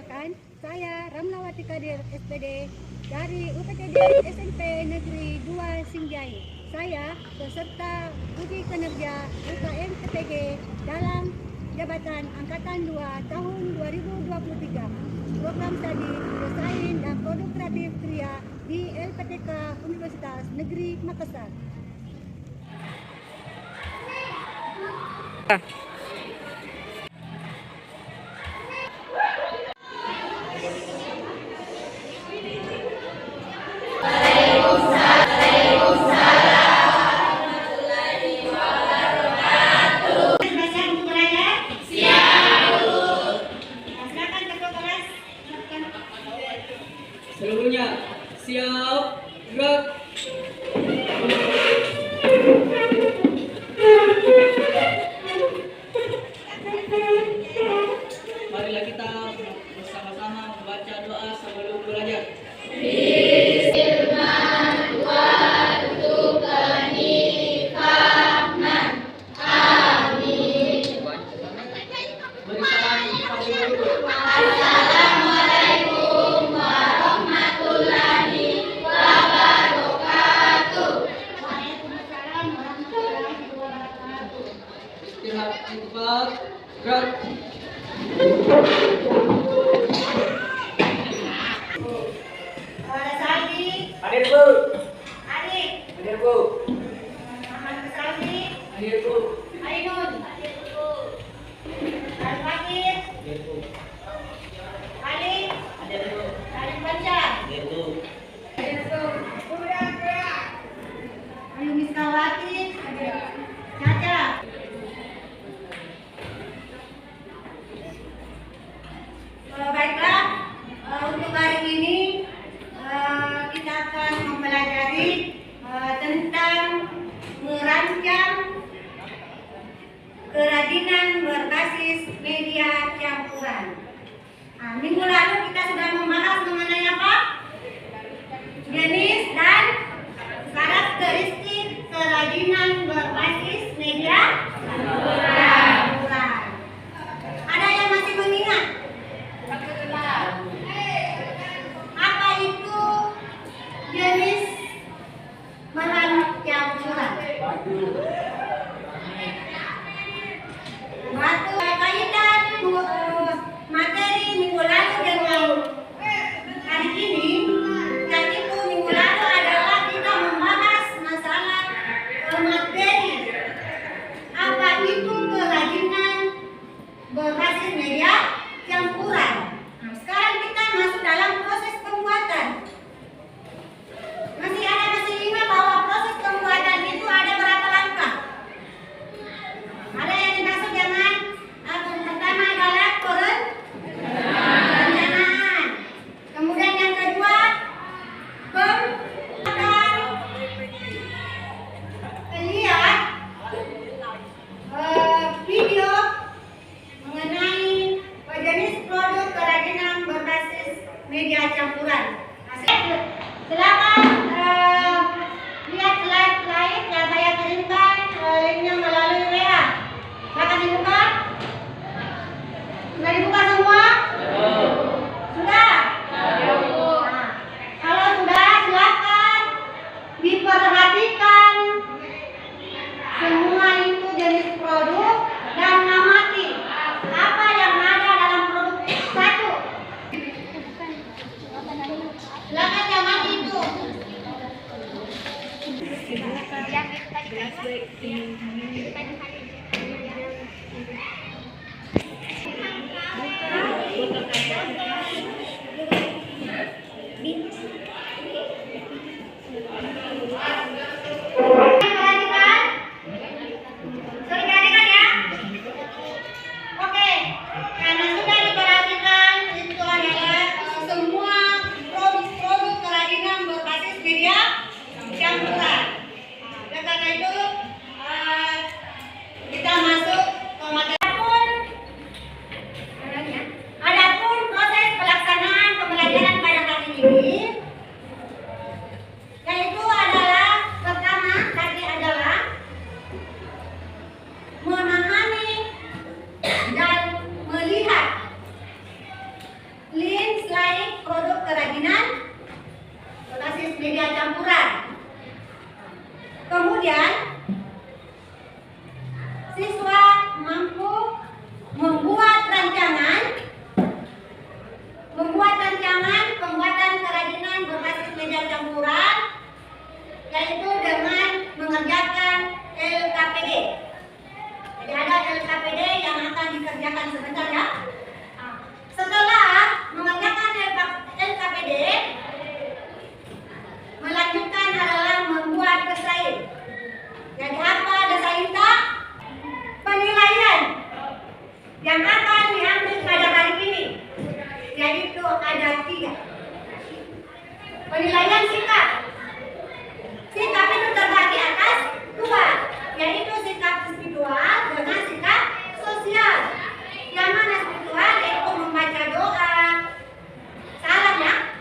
Perkenalkan, saya Ramlawati Kadir SPD dari UPTD SMP Negeri 2 Singjai. Saya peserta uji kinerja UKM PTG dalam jabatan Angkatan 2 tahun 2023. Program studi desain dan produk kreatif kria di LPTK Universitas Negeri Makassar. Seluruhnya siap, gerak. Marilah kita bersama-sama membaca doa sebelum belajar. Beri salam kepada guru. Istirahat cepat, gerak. Hadir Bu. Hadir Bu. Hadir Bu. Hadir Bu. Hadir Bu. Hadir Bu. Ayu Miskawati, Caca. Baiklah, untuk hari ini kita akan mempelajari tentang merancang kerajinan berbasis media campuran. Minggu lalu kita sudah membahas mengenai apa? Jenis dan karakteristik kerajinan berbasis media campuran. Ada yang masih mengingat? Apa itu jenis bahan campuran? Batu. Kaitan materi minggu lalu dengan hari ini, yaitu minggu lalu adalah kita membahas masalah materi. Apa itu kerajinan berbasis media campuran? Nah, sekarang kita masuk dalam proses pembuatan. Masih ingat bahwa proses pembuatan itu ada berapa langkah? Ada yang dimaksud dengan pertama adalah perencanaan. Kemudian yang kedua pembuatan. Lihat video mengenai jenis produk kerajinan berbasis media campuran. Silakan lihat slide yang saya kirimkan linknya melalui WA. Silakan dibuka. Sudah dibuka semua? Sudah? Nah, kalau sudah, silakan diperhatikan semua itu jenis produk dan amati apa yang ada dalam produk satu. Silakan amati itu. Perhatikan ya. Oke, karena sudah diperhatikan itu adalah semua produk-produk kerajinan berbasis media campuran. Oleh karena itu kita masuk ke materi. Kemudian siswa mampu membuat rancangan pembuatan kerajinan berbasis media campuran, yaitu dengan mengerjakan LKPD. Jadi ada LKPD yang akan dikerjakan sebentar ya. Setelah mengerjakan LKPD, melanjutkan adalah membuat desain. Jadi apa desain tak? Penilaian yang akan diambil pada hari ini, yaitu ada 3. Penilaian sikap. Sikap itu terbagi atas 2, yaitu sikap spiritual dengan sikap sosial. Yang mana spiritual yaitu membaca doa, salam ya,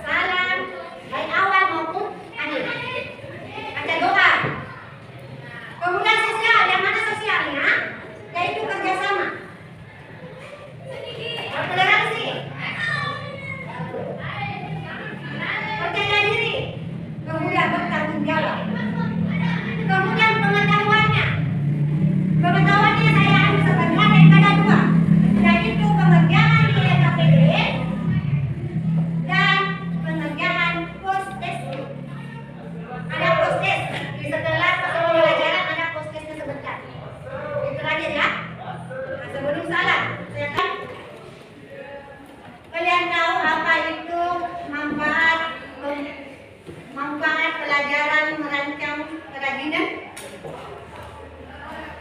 salam baik awal maupun akhir, baca doa. Kemudian sosial, yang mana sosialnya yaitu kerjasama, toleransi, percaya diri, kemudian bertanggung jawab. Kemudian pengetahuannya saya ambil sebagai ada 2, yaitu pengerjaan di LKPD dan pengerjaan post-test. Ada post-test di setelah pembelajaran, ada post-testnya sebentar. Itu aja ya. Nah, sebelum salah, saya kan kalian tahu apa itu manfaat pelajaran merancang kerajinan?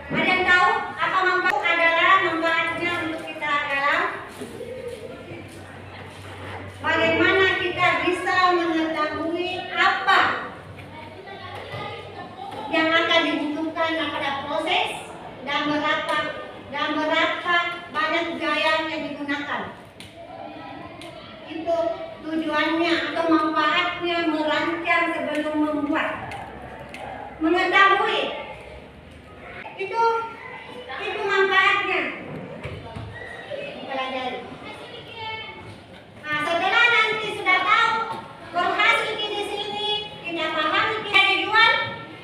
Ada yang tahu apa manfaatnya untuk kita adalah bagaimana kita bisa mengetahui apa yang akan dibutuhkan pada proses dan berapa banyak gaya yang digunakan. Itu tujuannya atau manfaatnya merancang sebelum membuat. Mengetahui itu manfaatnya. Pelajari. Nah, setelah nanti sudah tahu berhasil di sini, kita pahami, kita dijual,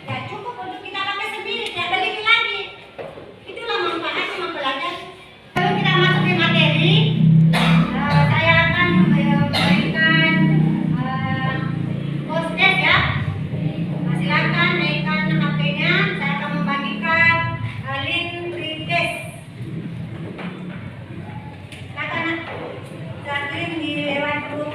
ya cukup untuk kita pakai sendiri, tidak beli lagi. Itulah manfaatnya mempelajari. Kalau kita masuk di materi, saya akan memberikan post-test ya. Silakan naikkan HP-nya, saya akan membagikan link pretest. Silakan link di lewat grup.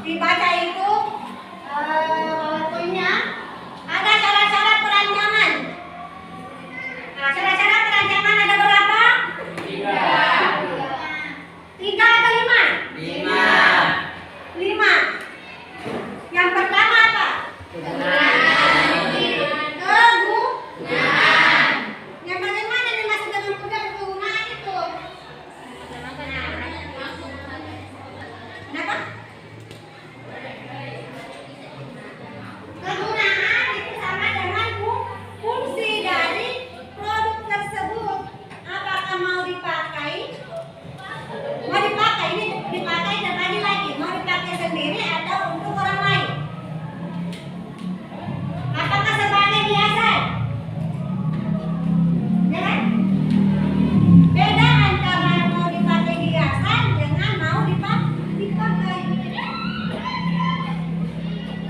dibaca itu PowerPoint-nya ada syarat-syarat perancangan. Nah, syarat-syarat perancangan ada berapa? 3 atau 5? 5. Yang pertama apa? Kegunaan. Yang bagaimana nih masuk dengan mudah kegunaan itu? Kenapa? Kegunaan itu sama dengan fungsi dari produk tersebut. Apakah mau dipakai? Ini dipakai dan lagi mau dipakai sendiri atau untuk orang lain? Apakah sebagai hiasan? Ya kan? Beda antara mau dipakai hiasan dengan mau dipakai.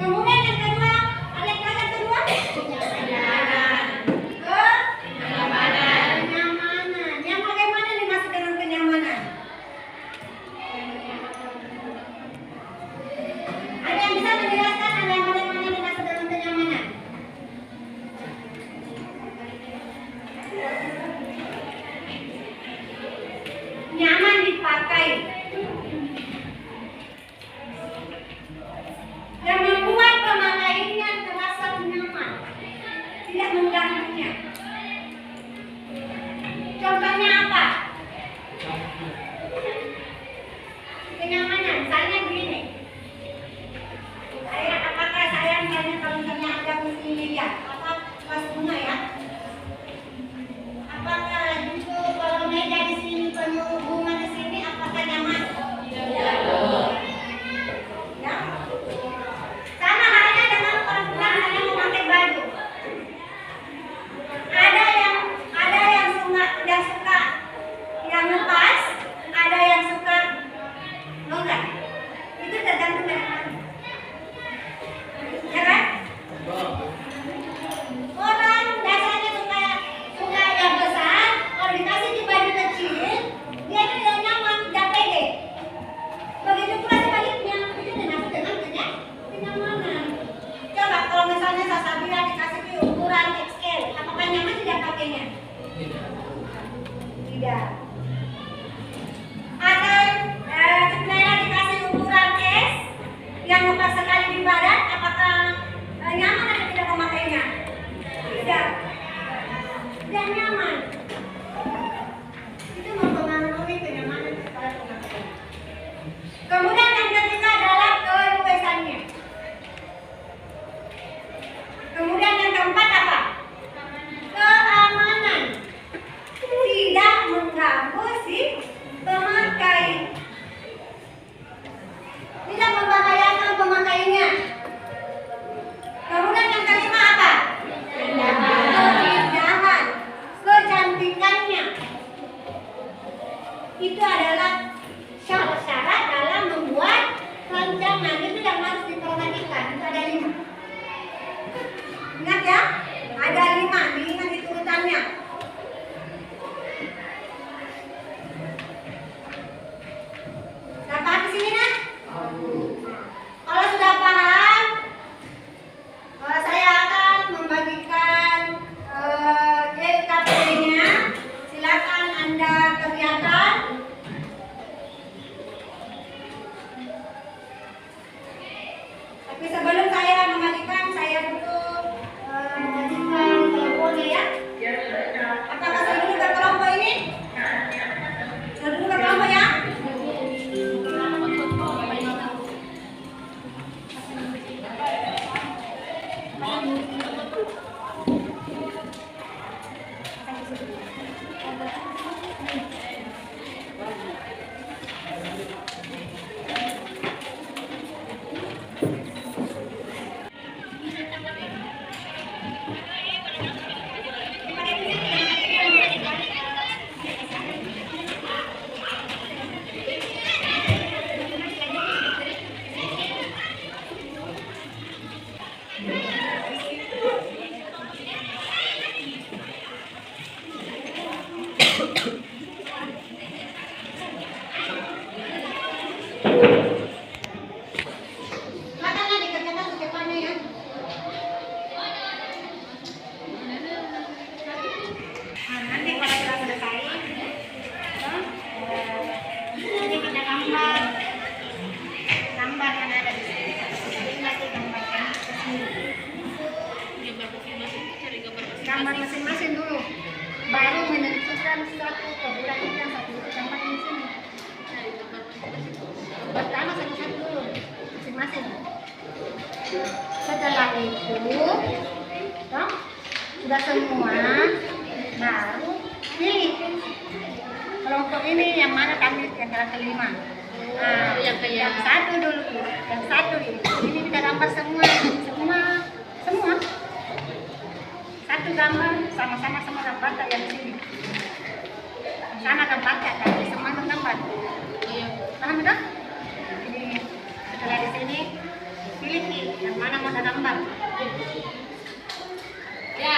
Kemudian yang kedua, ada yang kedua? Kenyamanan. Yang bagaimana nih masuk dengan kenyamanan? Ada yang bisa menjelaskan ada yang bagaimana dimaksud dengan kenyamanan? Nyaman dipakai. Dan membuat pemakaiannya terasa nyaman, tidak mengganggunya. Contohnya apa? Kenyamanan. Saya begini. Apakah saya misalnya kalau misalnya ada mesin ya, apa kelas bunga ya? Apakah itu kalau meja di sini penuh bunga di sini, apakah nyaman? Ya. Sama halnya dengan perempuan hanya memakai baju. Ada yang suka yang lepas, ada yang suka longgar. Itu tergantung dari mana. Ya kan? Orang biasanya suka yang besar, kalau dikasih di baju kecil, dia tidak nyaman, tidak pede. Begitu pula sebaliknya, itu dinamakan dengan kenyamanan. Coba kalau misalnya Sasabila dikasih di ukuran XL, apakah nyaman tidak pakainya? Tidak. Atau Nela dikasih ukuran S yang lepas sekali di badan, apakah nyaman atau tidak memakainya? Tidak. Tidak nyaman. Itu mempengaruhi kenyamanan kepada pemakaian. Kemudian yang ketiga adalah keluasannya. Kemudian yang keempat apa? Keamanan. Tidak mengganggu si pemakai. Tidak membahayakan pemakainya. Kemudian yang kelima apa? Keindahan, kecantikannya. Itu adalah syarat-syarat dalam membuat rancangan. Itu yang harus diperhatikan. Itu ada 5. Ingat ya? Ada 5. Diingat itu urutannya. Sudah paham di sini kan? Kalau sudah paham, saya akan membagikan LKPD-nya. Silakan Anda kerjakan. Tapi sebelum saya membagikan, saya butuh membagikan kelompoknya ya. Apakah saya dulu berkelompok ini? Saya dulu berkelompok ya? Setelah itu, toh, sudah semua, baru pilih kelompok ini yang mana kami yang kelas kelima. Nah, yang satu dulu, yang satu ini kita gambar semua, satu gambar sama-sama semua gambar yang di sini. Sama gambar tapi semua gambar. Paham tak? Jadi setelah di sini pilih yang mana mau gambar. Ya.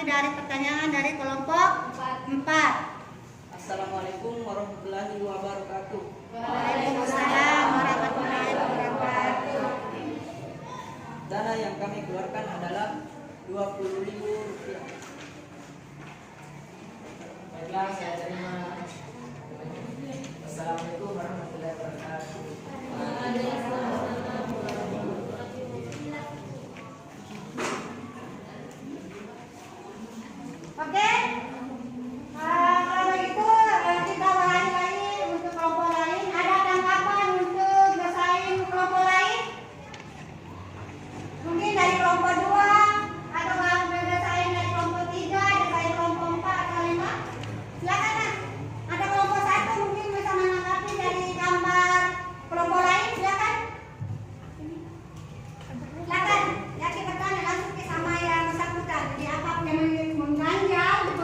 dari pertanyaan dari kelompok 4. Assalamualaikum warahmatullahi wabarakatuh. Waalaikumsalam warahmatullahi wabarakatuh. Dana yang kami keluarkan adalah Rp20.000. Baiklah, saya terima. Assalamualaikum warahmatullahi wabarakatuh. Oke. Kalau itu kita ulangi lagi untuk kelompok lain. Ada tanggapan untuk desain kelompok lain? Mungkin dari kelompok 2 atau kalau desain dari kelompok 3, desain kelompok 4 atau 5. Silakan Nak. Ada kelompok 1 mungkin bisa menanggapi dari gambar kelompok lain. Silakan. Silakan. Ya kita tanya langsung ke sama yang bersangkutan. Jadi apa yang mengganjal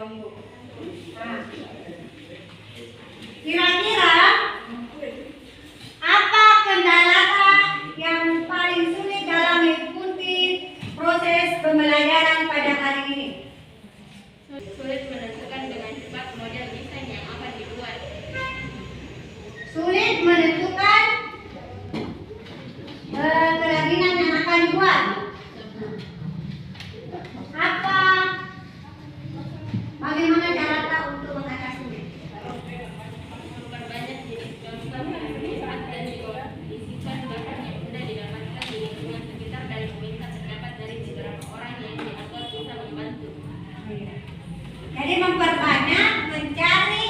Nah, kira-kira apa kendala yang paling sulit dalam mengikuti proses pembelajaran pada hari ini? Sulit menentukan dengan cepat model desain yang akan dibuat. Sulit menentukan kerajinan yang akan dibuat. Apa? Bagaimana cara untuk mengatasinya? Memperbanyak jenis contoh yang bermanfaat dan diisikan bahan yang mudah didapatkan di lingkungan sekitar dan meminta pendapat dari beberapa orang yang dianggap bisa membantu. Jadi memperbanyak mencari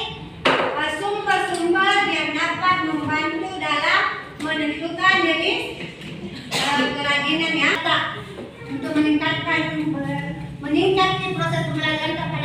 sumber-sumber yang dapat membantu dalam menentukan jenis kerajinan yang ada untuk meningkatkan proses pembelajaran